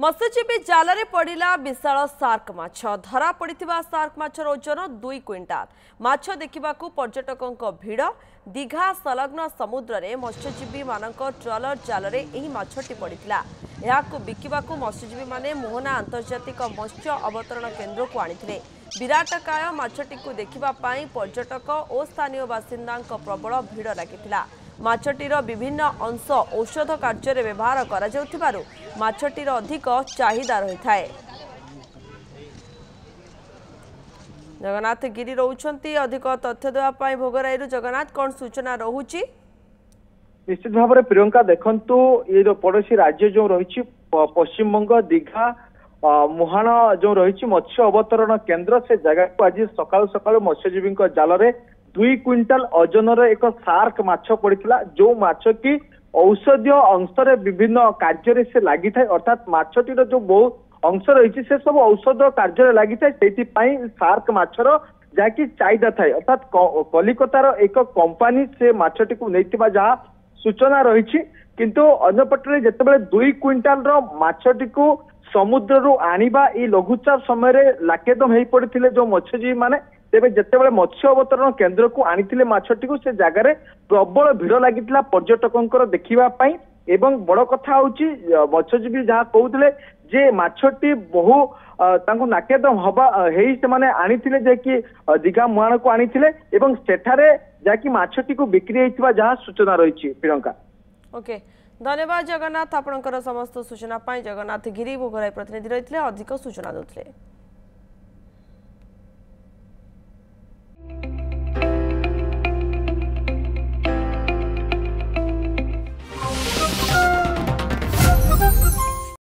मत्स्यजीवी जाल रे पड़ा विशाल सार्क माछ धरा पड़ा सार्क माछर ओजन 2 क्विंटाल माछ देखा पर्यटकों भिड़ दीघा संलग्न समुद्र में मत्स्यजीवी मान ट्रलर जाल रे एही माछटी पड़ा बिकवा मत्स्यजीवी माने मोहना आंतर्जातिक मत्स्य अवतरण केन्द्र को आनी विराटकाय माछटी को देखापी पर्यटक और स्थानीय बासिंदा प्रबल भिड़ लगी माछटीर विभिन्न अंश औषध कार्य व्यवहार कर माछटीर अधिक चाहिदा रही है। जगन्नाथ गिरी रोचंती अधिक तथ्य देवाई भोगराई जगन्नाथ कौन सूचना रोची निश्चित भाव में प्रियंका देखंतु ये पड़ोसी राज्य जो रही पश्चिम बंग दीघा मुहाण जो रही मत्स्य अवतरण केन्द्र से जगह को आज सकाल सकाल मत्स्यजीवी जाल में 2 क्विंटाल ओजन एक सार्क माछ पड़ा जो माछ की औषधीय अंश विभिन्न कार्य से लगी था अर्थात माछटीर जो बहुत अंश रही से सब औषध कार्य लगी था सार्क माछर जहाँकि चाहिदा थाए अर्थात कलिकतार एक कंपनी से माछटी को नहीं जहाँ सूचना रही किंतु अन्यपटे जिते 2 क्विंटाल माछटी को समुद्र रू आनिबा ई लघुचाप समय लाकेदम हो पड़ते जो मत्स्यजीवी माने तेरे जिते मत्स्य अवतरण केन्द्र को आनी माछटी को से जगार प्रबल भिड़ लगी पर्यटकों देखापी एवं बड़ कथा हूँ मत्स्यजीवी जहाँ कहते जे माछटी बहु नाकेदम हवा से आनी कि दीघा मुहाण को आनी सेठारे जाकि माछटी को बिक्री होता जहाँ सूचना रही प्रियंका। ओके धन्यवाद जगन्नाथ आपणकर समस्त सूचना जगन्नाथ गिरी भोगराई प्रतिनिधि रही अधिक सूचना देते।